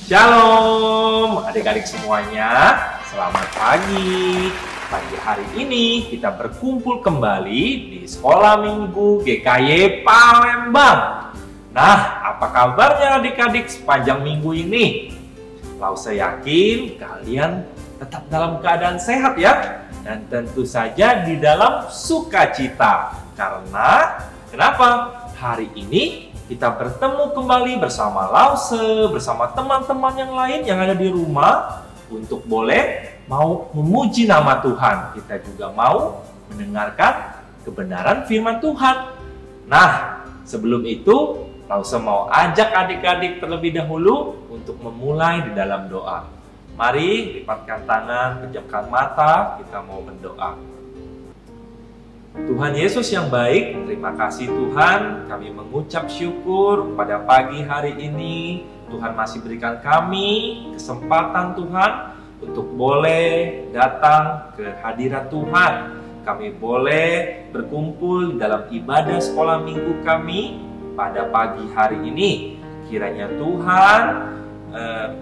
Shalom adik-adik semuanya, selamat pagi. Pagi hari ini kita berkumpul kembali di Sekolah Minggu GKY Palembang. Nah, apa kabarnya adik-adik sepanjang minggu ini? Saya yakin kalian tetap dalam keadaan sehat ya. Dan tentu saja di dalam sukacita. Karena, kenapa? Hari ini kita bertemu kembali bersama Lause, bersama teman-teman yang lain yang ada di rumah untuk boleh mau memuji nama Tuhan. Kita juga mau mendengarkan kebenaran firman Tuhan. Nah, sebelum itu, Lause mau ajak adik-adik terlebih dahulu untuk memulai di dalam doa. Mari lipatkan tangan, pejamkan mata, kita mau berdoa. Tuhan Yesus yang baik, terima kasih Tuhan, kami mengucap syukur pada pagi hari ini. Tuhan masih berikan kami kesempatan Tuhan untuk boleh datang ke hadirat Tuhan. Kami boleh berkumpul dalam ibadah sekolah minggu kami pada pagi hari ini. Kiranya Tuhan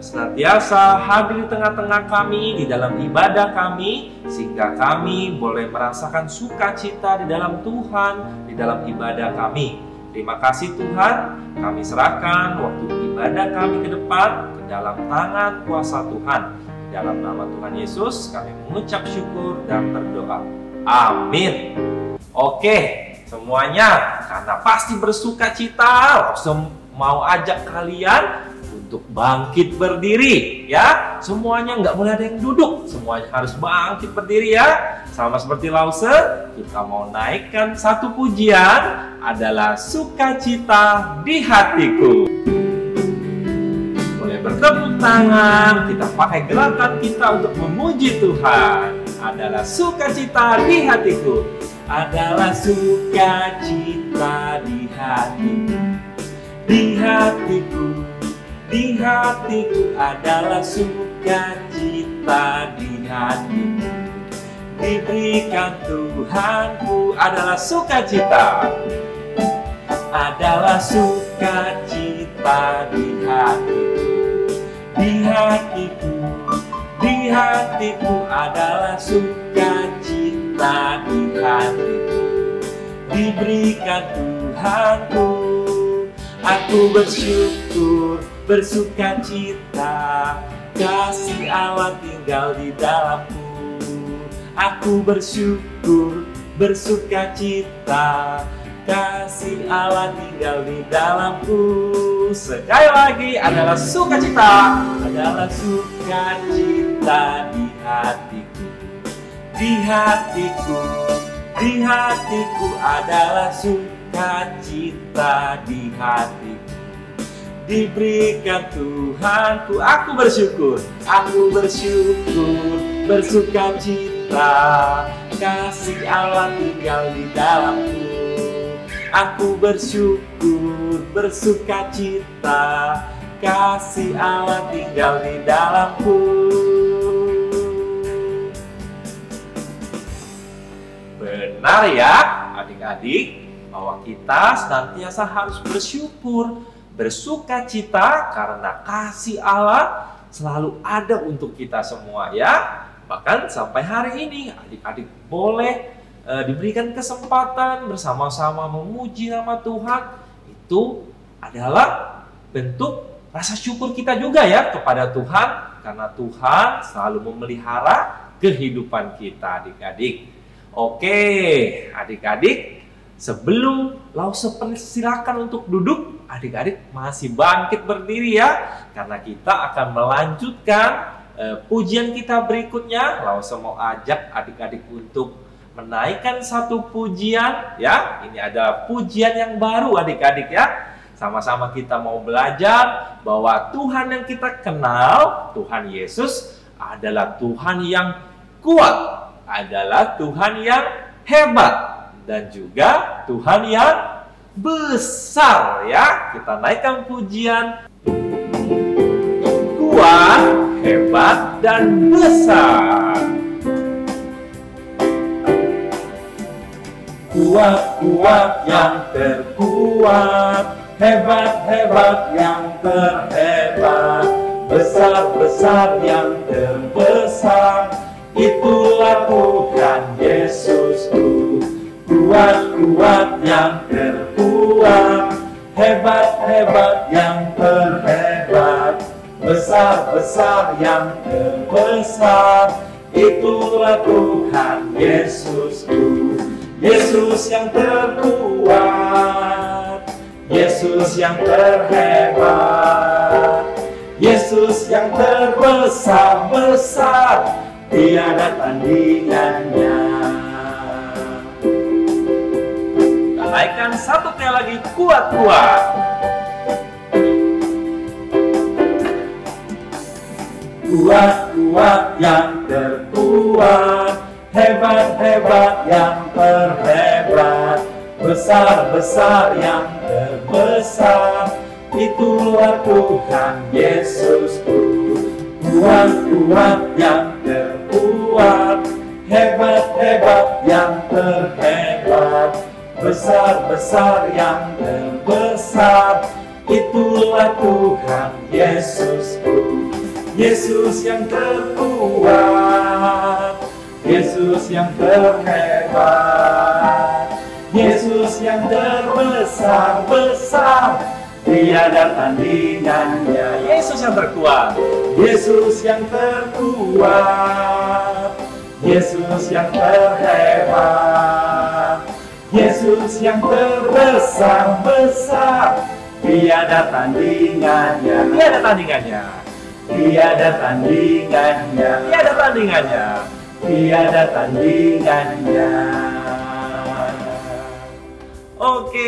senantiasa hadir di tengah-tengah kami, di dalam ibadah kami, sehingga kami boleh merasakan sukacita di dalam Tuhan, di dalam ibadah kami. Terima kasih Tuhan, kami serahkan waktu ibadah kami ke depan, ke dalam tangan kuasa Tuhan. Dalam nama Tuhan Yesus, kami mengucap syukur dan berdoa. Amin. Oke, semuanya, karena pasti bersukacita, langsung mau ajak kalian untuk bangkit berdiri ya. Semuanya nggak boleh ada yang duduk, semuanya harus bangkit berdiri ya. Sama seperti Lause, kita mau naikkan satu pujian, adalah sukacita di hatiku. Boleh bertepuk tangan, kita pakai gerakan kita untuk memuji Tuhan. Adalah sukacita di hatiku, adalah sukacita di hatiku, di hatiku. Di hatiku adalah sukacita di hatiku. Diberikan Tuhanku adalah sukacita. Adalah sukacita di hatiku. Di hatiku. Di hatiku adalah sukacita di hatiku. Diberikan Tuhanku. Aku bersyukur, bersukacita, kasih Allah tinggal di dalamku. Aku bersyukur, bersukacita, kasih Allah tinggal di dalamku. Sekali lagi, adalah sukacita, adalah sukacita di hatiku. Di hatiku, di hatiku adalah sukacita di hatiku. Diberikan Tuhanku, aku bersyukur, bersukacita, kasih Allah tinggal di dalamku. Aku bersyukur, bersukacita, kasih Allah tinggal di dalamku. Benar ya adik-adik, bahwa kita senantiasa harus bersyukur, bersukacita karena kasih Allah selalu ada untuk kita semua ya. Bahkan sampai hari ini adik-adik boleh diberikan kesempatan bersama-sama memuji nama Tuhan. Itu adalah bentuk rasa syukur kita juga ya kepada Tuhan, karena Tuhan selalu memelihara kehidupan kita adik-adik. Oke adik-adik, sebelum Lause silakan untuk duduk, adik-adik masih bangkit berdiri ya, karena kita akan melanjutkan pujian kita berikutnya. Lause mau ajak adik-adik untuk menaikkan satu pujian ya. Ini ada pujian yang baru adik-adik ya. Sama-sama kita mau belajar bahwa Tuhan yang kita kenal, Tuhan Yesus adalah Tuhan yang kuat, adalah Tuhan yang hebat, dan juga Tuhan yang besar ya. Kita naikkan pujian. Kuat, hebat, dan besar. Kuat-kuat yang terkuat, hebat-hebat yang terhebat, besar-besar yang terbesar, itulah Tuhan Yesusku. Kuat-kuat yang terkuat, hebat-hebat yang terhebat, besar-besar yang terbesar, itulah Tuhan Yesusku. Yesus yang terkuat, Yesus yang terhebat, Yesus yang terbesar-besar, tiada tandingannya. Kita naikkan satu kali lagi, kuat-kuat. Kuat-kuat yang terkuat, hebat-hebat yang terhebat, besar-besar yang terbesar, itulah Tuhan Yesusku. Kuat-kuat yang terkuat, hebat-hebat yang terhebat, besar-besar yang terbesar, itulah Tuhan Yesusku. Yesus yang terkuat, Yesus yang terhebat, Yesus yang terbesar-besar, tiada tandingannya. Yesus yang terkuat, Yesus yang terkuat, Yesus yang terhebat, Yesus yang terbesar-besar, tiada tandingannya. Tiada tandingannya. Tiada tandingannya. Tiada tandingannya. Tiada tandingannya. Oke,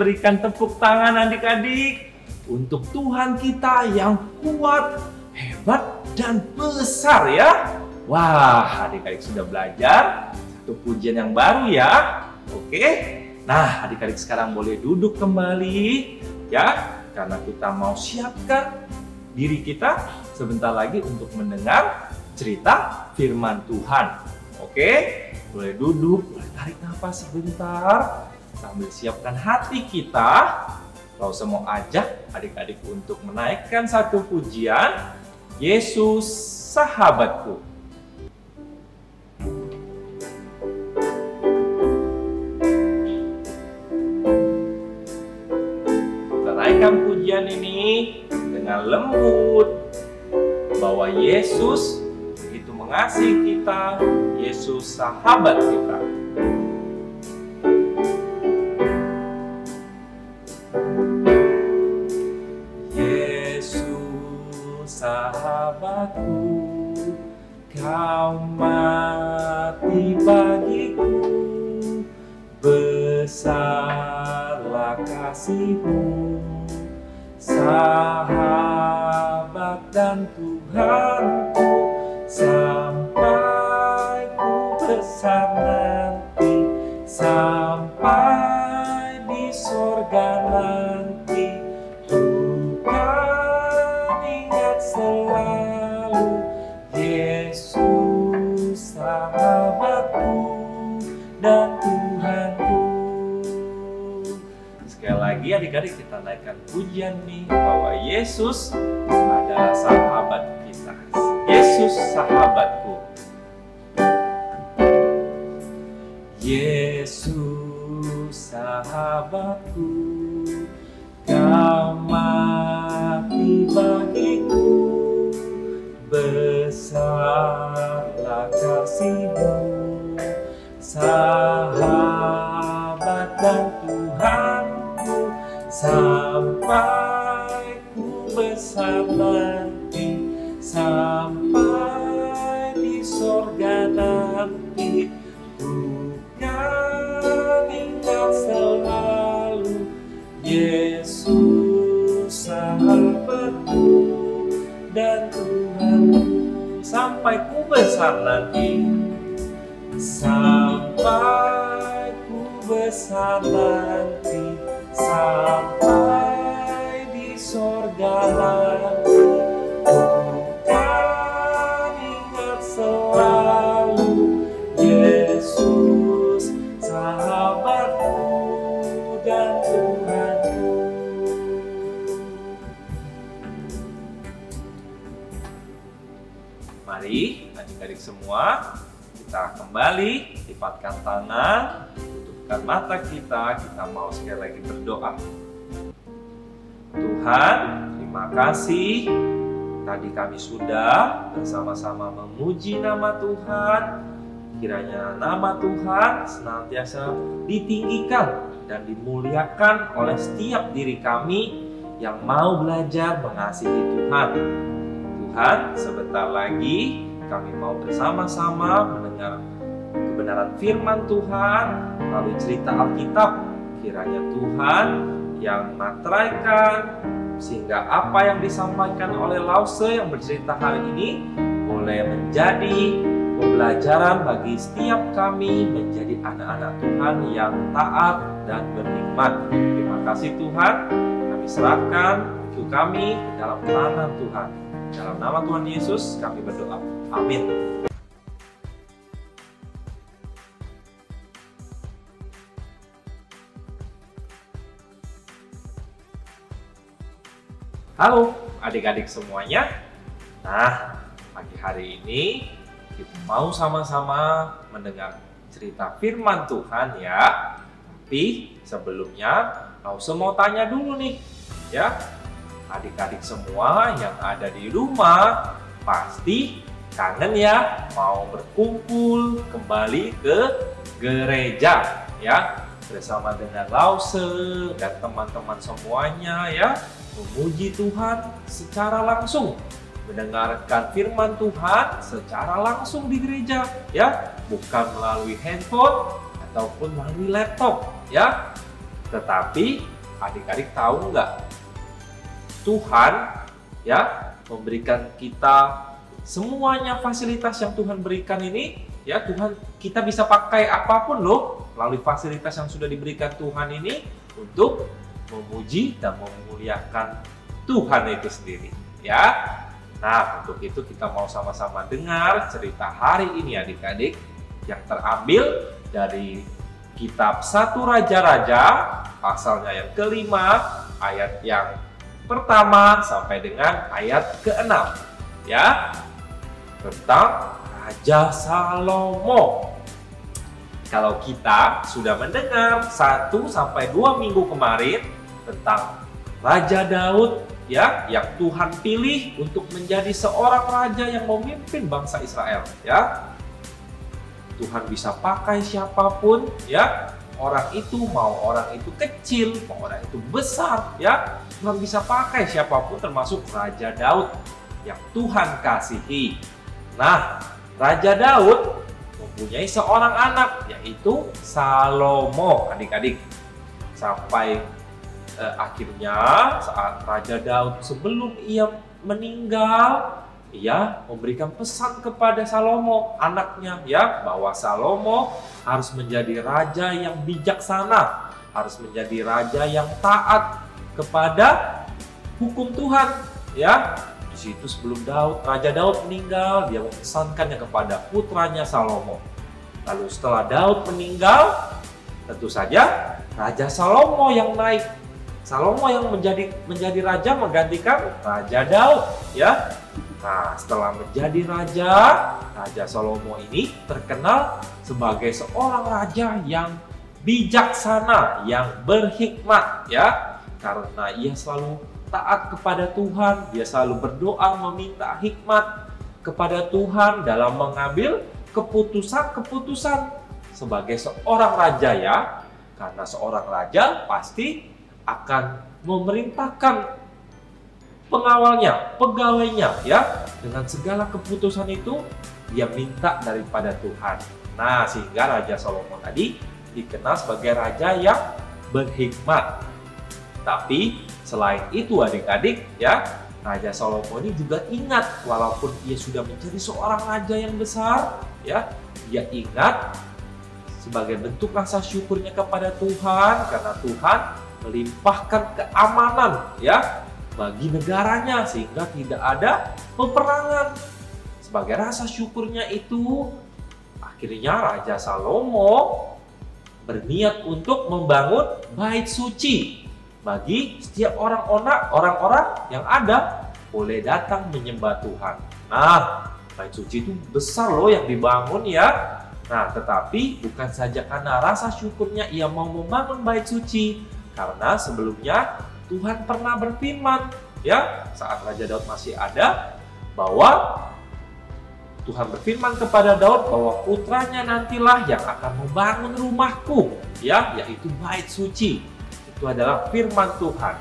berikan tepuk tangan adik-adik untuk Tuhan kita yang kuat, hebat, dan besar ya. Wah, adik-adik sudah belajar satu pujian yang baru ya. Oke, nah adik-adik sekarang boleh duduk kembali ya, karena kita mau siapkan diri kita sebentar lagi untuk mendengar cerita firman Tuhan. Oke, boleh duduk, boleh tarik nafas sebentar sambil siapkan hati kita. Kalau saya mau ajak adik-adik untuk menaikkan satu pujian, Yesus Sahabatku. Kita naikkan pujian ini dengan lembut, bahwa Yesus itu mengasihi kita, Yesus sahabat kita. Yesus sahabatku, kau mati bagiku, besarlah kasih-Mu, sahabat dan Tuhanku, sampai ku besar nanti, sampai di sorga nanti, ku kan ingat selalu Yesus sahabatku dan Tuhanku. Sekali lagi adik-adik kita naikkan pujian nih, bahwa Yesus adalah sahabat kita. Yesus sahabatku. Yesus sahabatku, kau mati bagiku, besarlah kasih-Mu, sahabat dan Tuhanku, sampai ku besar nanti, sampai di sorga nanti, ku kan ingat selalu Yesus sahabatku dan Tuhanku, sampai ku besar nanti, sampai ku besar nanti, sampai di sorga nanti, ku kan ingat selalu Yesus sahabatku dan Tuhanku. Mari adik-adik semua, kita kembali lipatkan tangan, tutupkan mata kita mau sekali lagi berdoa. Tuhan, terima kasih. Tadi kami sudah bersama-sama memuji nama Tuhan. Kiranya nama Tuhan senantiasa ditinggikan dan dimuliakan oleh setiap diri kami yang mau belajar mengasihi Tuhan. Tuhan, sebentar lagi kami mau bersama-sama mendengar kebenaran firman Tuhan melalui cerita Alkitab. Kiranya Tuhan yang materaikan, sehingga apa yang disampaikan oleh Lause yang bercerita hari ini boleh menjadi pembelajaran bagi setiap kami menjadi anak-anak Tuhan yang taat dan berhikmat. Terima kasih Tuhan, kami serahkan hidup kami ke dalam tangan Tuhan. Dalam nama Tuhan Yesus kami berdoa. Amin. Halo adik-adik semuanya. Nah, pagi hari ini kita mau sama-sama mendengar cerita firman Tuhan ya. Tapi sebelumnya Lause mau tanya dulu nih ya. Adik-adik semua yang ada di rumah pasti kangen ya mau berkumpul kembali ke gereja ya, bersama dengan Lause dan teman-teman semuanya ya, memuji Tuhan secara langsung, mendengarkan firman Tuhan secara langsung di gereja ya, bukan melalui handphone ataupun melalui laptop ya. Tetapi adik-adik tahu nggak, Tuhan ya memberikan kita semuanya fasilitas yang Tuhan berikan ini ya. Tuhan, kita bisa pakai apapun loh melalui fasilitas yang sudah diberikan Tuhan ini untuk memuji dan memuliakan Tuhan itu sendiri ya. Nah, untuk itu kita mau sama-sama dengar cerita hari ini adik-adik, yang terambil dari kitab 1 Raja-Raja pasalnya yang kelima, ayat yang pertama sampai dengan ayat ke-6 ya, tentang Raja Salomo. Kalau kita sudah mendengar 1 sampai 2 minggu kemarin tentang Raja Daud ya, yang Tuhan pilih untuk menjadi seorang raja yang memimpin bangsa Israel ya. Tuhan bisa pakai siapapun ya, orang itu mau orang itu kecil, mau orang itu besar ya, Tuhan bisa pakai siapapun, termasuk Raja Daud yang Tuhan kasihi. Nah, Raja Daud mempunyai seorang anak, yaitu Salomo adik-adik. Sampai akhirnya saat Raja Daud sebelum ia meninggal, ia memberikan pesan kepada Salomo anaknya ya, bahwa Salomo harus menjadi raja yang bijaksana, harus menjadi raja yang taat kepada hukum Tuhan ya. Di situ sebelum Raja Daud meninggal, dia memesankannya kepada putranya Salomo. Lalu setelah Daud meninggal, tentu saja Raja Salomo yang naik. Salomo yang menjadi raja menggantikan Raja Daud ya. Nah, setelah menjadi raja, Raja Salomo ini terkenal sebagai seorang raja yang bijaksana, yang berhikmat ya. Karena ia selalu taat kepada Tuhan, dia selalu berdoa meminta hikmat kepada Tuhan dalam mengambil keputusan-keputusan sebagai seorang raja ya. Karena seorang raja pasti akan memerintahkan pengawalnya, pegawainya ya, dengan segala keputusan itu dia minta daripada Tuhan. Nah, sehingga Raja Salomo tadi dikenal sebagai raja yang berhikmat. Tapi selain itu adik-adik ya, Raja Salomo ini juga ingat, walaupun ia sudah menjadi seorang raja yang besar ya, dia ingat sebagai bentuk rasa syukurnya kepada Tuhan karena Tuhan melimpahkan keamanan ya bagi negaranya sehingga tidak ada peperangan. Sebagai rasa syukurnya itu, akhirnya Raja Salomo berniat untuk membangun bait suci bagi setiap orang-orang yang ada boleh datang menyembah Tuhan. Nah, Bait suci itu besar loh yang dibangun ya. Nah, tetapi bukan saja karena rasa syukurnya ia mau membangun bait suci, karena sebelumnya Tuhan pernah berfirman ya, saat Raja Daud masih ada, bahwa Tuhan berfirman kepada Daud bahwa putranya nantilah yang akan membangun rumahku, ya, yaitu bait suci. Itu adalah firman Tuhan.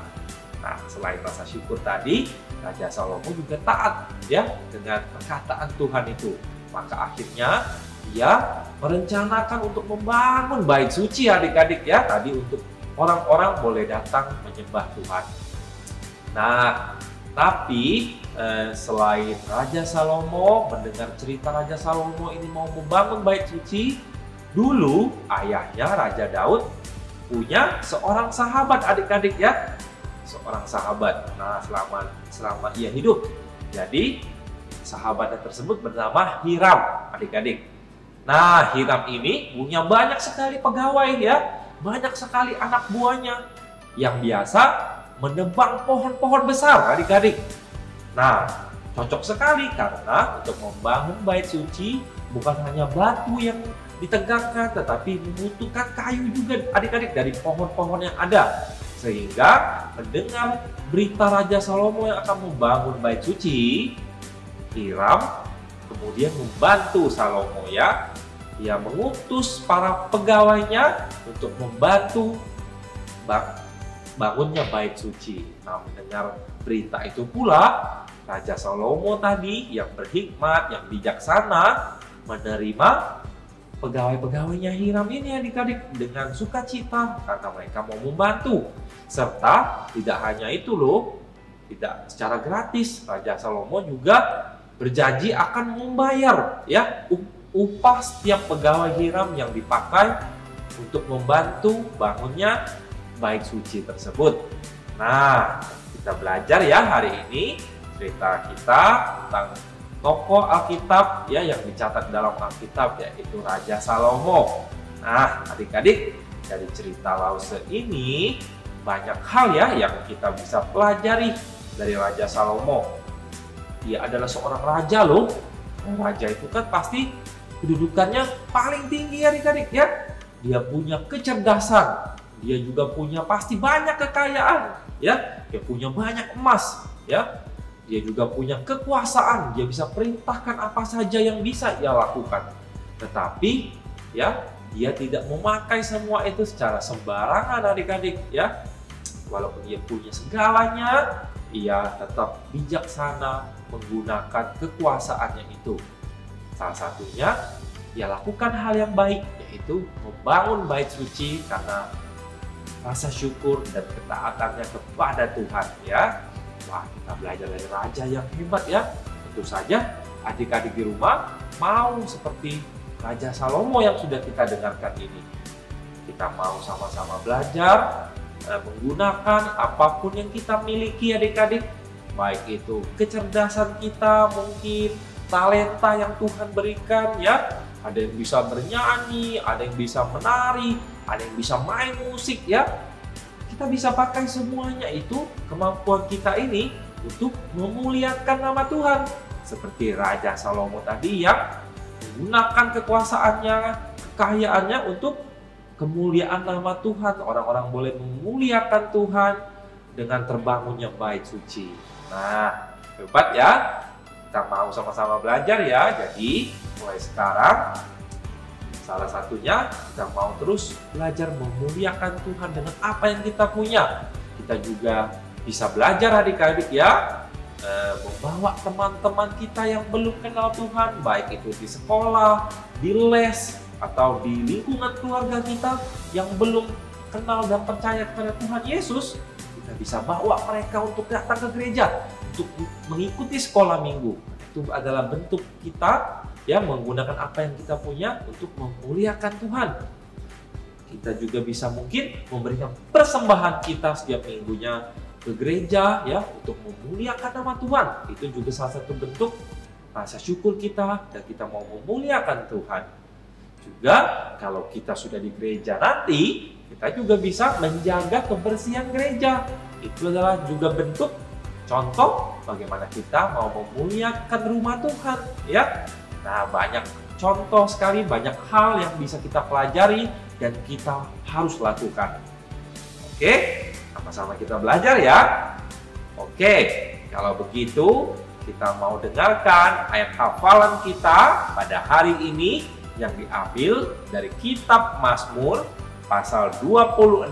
Nah, selain rasa syukur tadi, Raja Salomo juga taat ya dengan perkataan Tuhan itu. Maka akhirnya dia merencanakan untuk membangun bait suci, adik-adik ya, tadi untuk orang-orang boleh datang menyembah Tuhan. Nah, tapi selain Raja Salomo, mendengar cerita Raja Salomo ini mau membangun bait suci, dulu ayahnya Raja Daud punya seorang sahabat, adik-adik ya, seorang sahabat. Nah, selama ia hidup, jadi sahabatnya tersebut bernama Hiram, adik-adik. Nah, Hiram ini punya banyak sekali pegawai ya, banyak sekali anak buahnya yang biasa menebang pohon-pohon besar, adik-adik. Nah, cocok sekali karena untuk membangun bait suci bukan hanya batu yang ditegakkan, tetapi membutuhkan kayu juga, adik-adik, dari pohon-pohon yang ada. Sehingga mendengar berita Raja Salomo yang akan membangun bait suci, Hiram kemudian membantu Salomo ya. Ia mengutus para pegawainya untuk membantu bangunnya bait suci. Nah, mendengar berita itu pula, Raja Salomo tadi yang berhikmat, yang bijaksana, menerima pegawai-pegawainya Hiram ini adik-adik dengan sukacita karena mereka mau membantu. Serta tidak hanya itu loh, tidak secara gratis, Raja Salomo juga berjanji akan membayar ya upah setiap pegawai Hiram yang dipakai untuk membantu bangunnya bait suci tersebut. Nah, kita belajar ya hari ini cerita kita tentang tokoh Alkitab ya yang dicatat dalam Alkitab, yaitu Raja Salomo. Nah, adik-adik, dari cerita Lause ini banyak hal ya yang kita bisa pelajari dari Raja Salomo. Dia adalah seorang raja loh. Raja itu kan pasti kedudukannya paling tinggi adik-adik ya. Dia punya kecerdasan, dia juga punya pasti banyak kekayaan ya. Dia punya banyak emas ya. Dia juga punya kekuasaan, dia bisa perintahkan apa saja yang bisa ia lakukan. Tetapi ya, dia tidak memakai semua itu secara sembarangan adik-adik ya. Walaupun dia punya segalanya, ia tetap bijaksana menggunakan kekuasaannya itu. Salah satunya, ia lakukan hal yang baik, yaitu membangun bait suci karena rasa syukur dan ketaatannya kepada Tuhan ya. Wah, kita belajar dari raja yang hebat ya. Tentu saja adik-adik di rumah mau seperti Raja Salomo yang sudah kita dengarkan ini. Kita mau sama-sama belajar menggunakan apapun yang kita miliki adik-adik. Baik itu kecerdasan kita, mungkin talenta yang Tuhan berikan ya. Ada yang bisa bernyanyi, ada yang bisa menari, ada yang bisa main musik ya. Kita bisa pakai semuanya itu, kemampuan kita ini untuk memuliakan nama Tuhan. Seperti Raja Salomo tadi yang menggunakan kekuasaannya, kekayaannya untuk kemuliaan nama Tuhan. Orang-orang boleh memuliakan Tuhan dengan terbangunnya bait suci. Nah, hebat ya. Kita mau sama-sama belajar ya. Jadi, mulai sekarang salah satunya kita mau terus belajar memuliakan Tuhan dengan apa yang kita punya. Kita juga bisa belajar adik-adik ya, membawa teman-teman kita yang belum kenal Tuhan, baik itu di sekolah, di les, atau di lingkungan keluarga kita yang belum kenal dan percaya kepada Tuhan Yesus. Kita bisa bawa mereka untuk datang ke gereja, untuk mengikuti sekolah minggu. Itu adalah bentuk kita ya menggunakan apa yang kita punya untuk memuliakan Tuhan. Kita juga bisa mungkin memberikan persembahan kita setiap minggunya ke gereja ya untuk memuliakan nama Tuhan. Itu juga salah satu bentuk rasa syukur kita dan kita mau memuliakan Tuhan. Juga kalau kita sudah di gereja nanti, kita juga bisa menjaga kebersihan gereja. Itu adalah juga bentuk contoh bagaimana kita mau memuliakan rumah Tuhan, ya. Nah, banyak contoh sekali, banyak hal yang bisa kita pelajari dan kita harus lakukan. Oke, sama-sama kita belajar ya. Oke, kalau begitu kita mau dengarkan ayat hafalan kita pada hari ini yang diambil dari kitab Mazmur pasal 26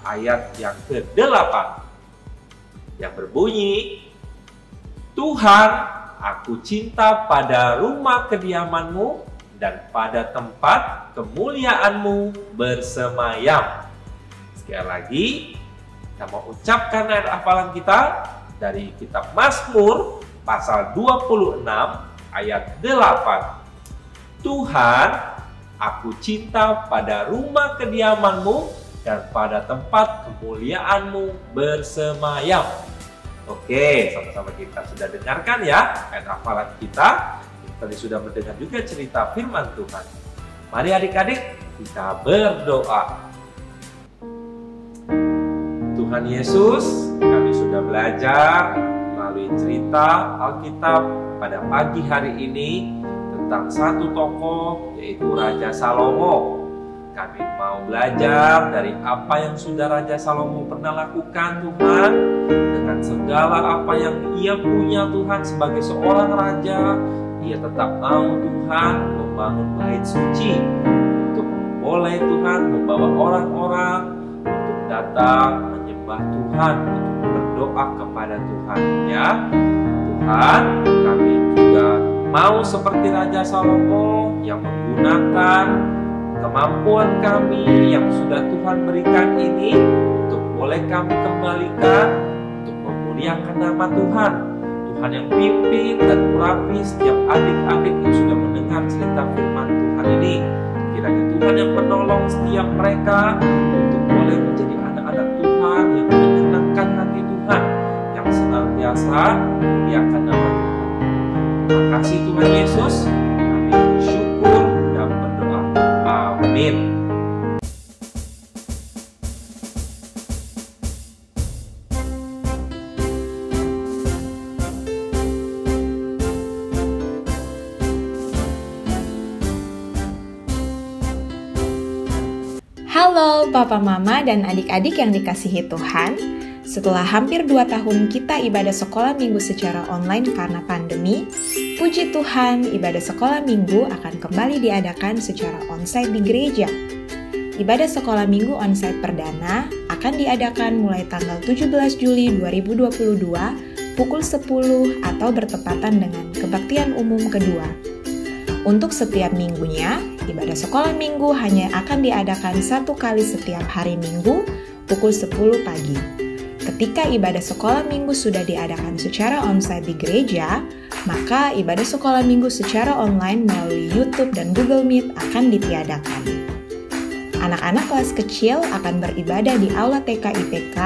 ayat yang ke-8 yang berbunyi, Tuhan, aku cinta pada rumah kediaman-Mu dan pada tempat kemuliaan-Mu bersemayam. Sekali lagi, kita mau ucapkan ayat hafalan kita dari kitab Mazmur pasal 26 ayat 8. Tuhan, aku cinta pada rumah kediaman-Mu dan pada tempat kemuliaan-Mu bersemayam. Oke, sama-sama kita sudah dengarkan ya ayat hafalan kita. Kita tadi sudah mendengar juga cerita firman Tuhan. Mari adik-adik kita berdoa. Tuhan Yesus, kami sudah belajar melalui cerita Alkitab pada pagi hari ini tentang satu tokoh, yaitu Raja Salomo. Kami mau belajar dari apa yang sudah Raja Salomo pernah lakukan, Tuhan, dengan segala apa yang ia punya, Tuhan, sebagai seorang raja. Ia tetap mau, Tuhan, membangun bait suci untuk boleh, Tuhan, membawa orang-orang untuk datang menyembah Tuhan, untuk berdoa kepada Tuhan, ya. Tuhan, kami juga mau seperti Raja Salomo yang menggunakan kemampuan kami yang sudah Tuhan berikan ini untuk boleh kami kembalikan untuk memuliakan nama Tuhan. Tuhan yang pimpin dan urapi setiap adik-adik yang sudah mendengar cerita firman Tuhan ini. Kiranya Tuhan yang menolong setiap mereka untuk boleh menjadi anak-anak Tuhan yang menyenangkan hati Tuhan, yang senantiasa memuliakan nama Tuhan. Terima kasih Tuhan Yesus. Kami bersyukur dan berdoa. Amin. Halo Papa Mama dan adik-adik yang dikasihi Tuhan. Setelah hampir 2 tahun kita ibadah sekolah minggu secara online karena pandemi, puji Tuhan, ibadah sekolah minggu akan kembali diadakan secara onsite di gereja. Ibadah sekolah minggu onsite perdana akan diadakan mulai tanggal 17 Juli 2022 pukul 10 atau bertepatan dengan kebaktian umum kedua. Untuk setiap minggunya, ibadah sekolah minggu hanya akan diadakan 1 kali setiap hari Minggu pukul 10 pagi. Ketika ibadah sekolah minggu sudah diadakan secara onsite di gereja, maka ibadah sekolah minggu secara online melalui YouTube dan Google Meet akan ditiadakan. Anak-anak kelas kecil akan beribadah di Aula TK IPK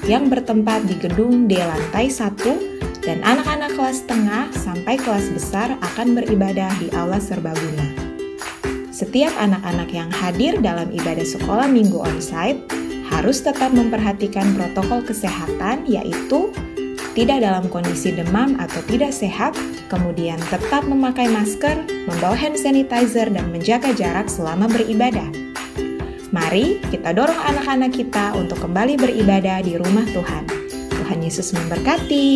yang bertempat di gedung D lantai 1, dan anak-anak kelas tengah sampai kelas besar akan beribadah di Aula Serbaguna. Setiap anak-anak yang hadir dalam ibadah sekolah minggu onsite harus tetap memperhatikan protokol kesehatan, yaitu tidak dalam kondisi demam atau tidak sehat, kemudian tetap memakai masker, membawa hand sanitizer, dan menjaga jarak selama beribadah. Mari kita dorong anak-anak kita untuk kembali beribadah di rumah Tuhan. Tuhan Yesus memberkati.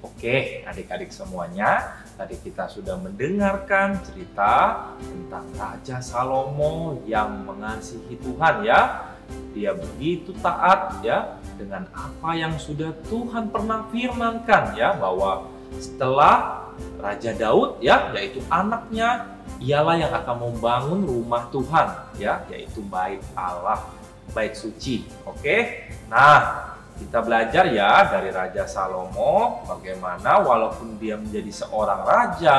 Oke, adik-adik semuanya, tadi kita sudah mendengarkan cerita tentang Raja Salomo yang mengasihi Tuhan, ya. Dia begitu taat, ya, dengan apa yang sudah Tuhan pernah firmankan, ya, bahwa setelah Raja Daud, ya, yaitu anaknya, ialah yang akan membangun rumah Tuhan, ya, yaitu bait Allah, bait suci. Oke. Nah, kita belajar ya dari Raja Salomo bagaimana walaupun dia menjadi seorang raja,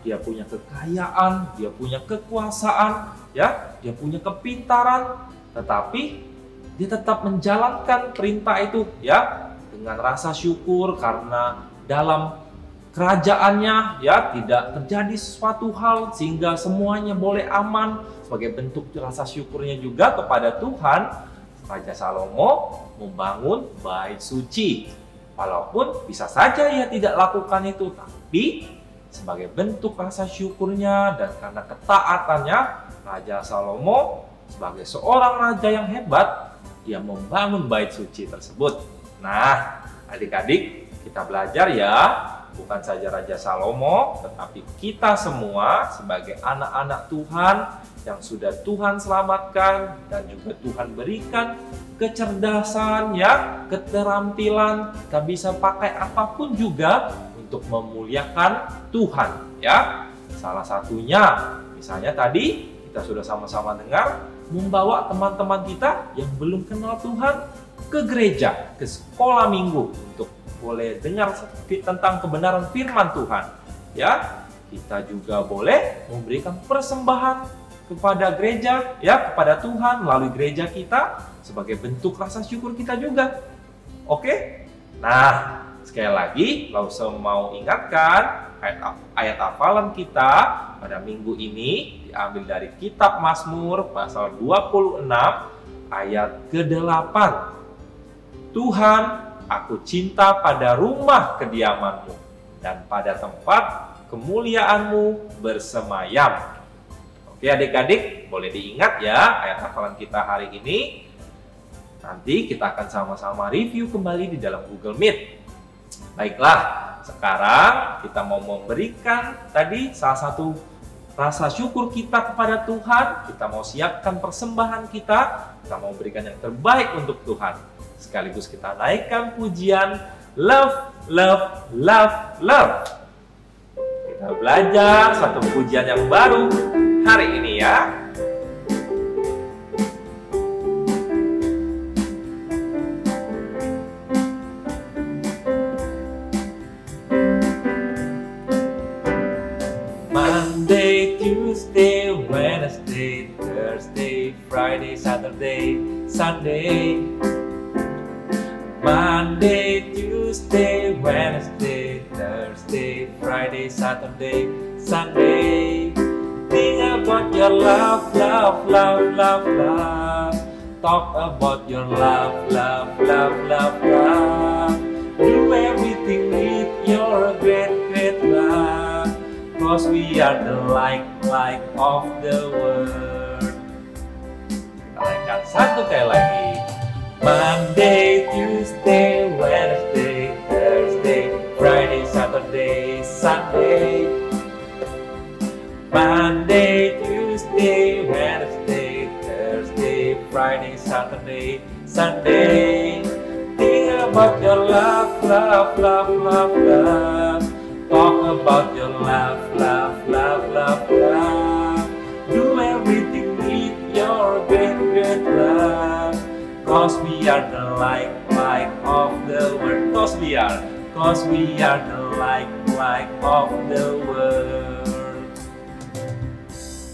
dia punya kekayaan, dia punya kekuasaan, ya, dia punya kepintaran, tetapi dia tetap menjalankan perintah itu, ya, dengan rasa syukur karena dalam kerajaannya, ya, tidak terjadi sesuatu hal sehingga semuanya boleh aman. Sebagai bentuk rasa syukurnya juga kepada Tuhan, Raja Salomo membangun bait suci. Walaupun bisa saja ia tidak lakukan itu, tapi sebagai bentuk rasa syukurnya dan karena ketaatannya, Raja Salomo sebagai seorang raja yang hebat, dia membangun bait suci tersebut. Nah, adik-adik, kita belajar ya, bukan saja Raja Salomo, tetapi kita semua sebagai anak-anak Tuhan yang sudah Tuhan selamatkan dan juga Tuhan berikan kecerdasan ya, keterampilan, kita bisa pakai apapun juga untuk memuliakan Tuhan ya. Salah satunya misalnya tadi kita sudah sama-sama dengar, membawa teman-teman kita yang belum kenal Tuhan ke gereja, ke sekolah minggu untuk boleh dengar tentang kebenaran firman Tuhan ya. Kita juga boleh memberikan persembahan kepada gereja ya, kepada Tuhan melalui gereja kita sebagai bentuk rasa syukur kita juga. Oke? Nah, sekali lagi Lause mau ingatkan ayat hafalan kita pada minggu ini diambil dari kitab Mazmur pasal 26 ayat ke-8. Tuhan, aku cinta pada rumah kediaman-Mu dan pada tempat kemuliaan-Mu bersemayam. Oke adik-adik, boleh diingat ya ayat hafalan kita hari ini. Nanti kita akan sama-sama review kembali di dalam Google Meet. Baiklah, sekarang kita mau memberikan tadi salah satu rasa syukur kita kepada Tuhan. Kita mau siapkan persembahan kita mau berikan yang terbaik untuk Tuhan. Sekaligus kita naikkan pujian Love, Love, Love, Love. Kita belajar satu pujian yang baru hari ini ya. Monday, Tuesday, Wednesday, Thursday, Friday, Saturday, Sunday. Monday, Tuesday, Wednesday, Thursday, Friday, Saturday, Sunday. Think about your love, love, love, love, love. Talk about your love, love, love, love, love. Do everything with your great, great love. Cause we are the light of the world. Kita naikkan satu kali lagi. Monday, Tuesday, Wednesday, Thursday, Friday, Saturday, Sunday. Monday, Tuesday, Wednesday, Thursday, Friday, Saturday, Sunday. Think about your love, love, love, love, love. Talk about your love, love, love, love, love. Do everything with your great, great love. Cause we are the light of the world. Cause we are the light of the world.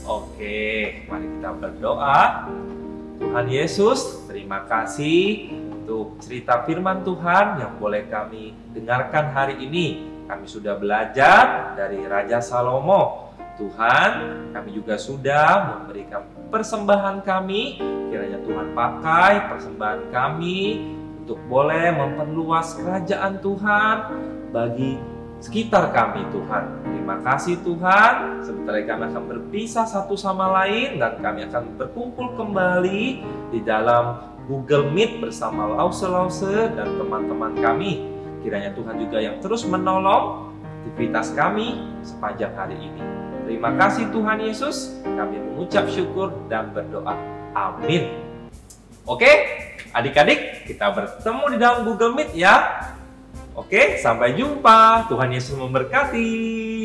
Oke, mari kita berdoa. Tuhan Yesus, terima kasih untuk cerita firman Tuhan yang boleh kami dengarkan hari ini. Kami sudah belajar dari Raja Salomo. Tuhan, kami juga sudah memberikan persembahan kami. Kiranya Tuhan pakai persembahan kami untuk boleh memperluas kerajaan Tuhan bagi sekitar kami, Tuhan. Terima kasih Tuhan. Sebentar lagi kami akan berpisah satu sama lain dan kami akan berkumpul kembali di dalam Google Meet bersama Lause dan teman-teman kami. Kiranya Tuhan juga yang terus menolong aktivitas kami sepanjang hari ini. Terima kasih Tuhan Yesus. Kami mengucap syukur dan berdoa. Amin. Oke, adik-adik, kita bertemu di dalam Google Meet ya. Oke, sampai jumpa. Tuhan Yesus memberkati.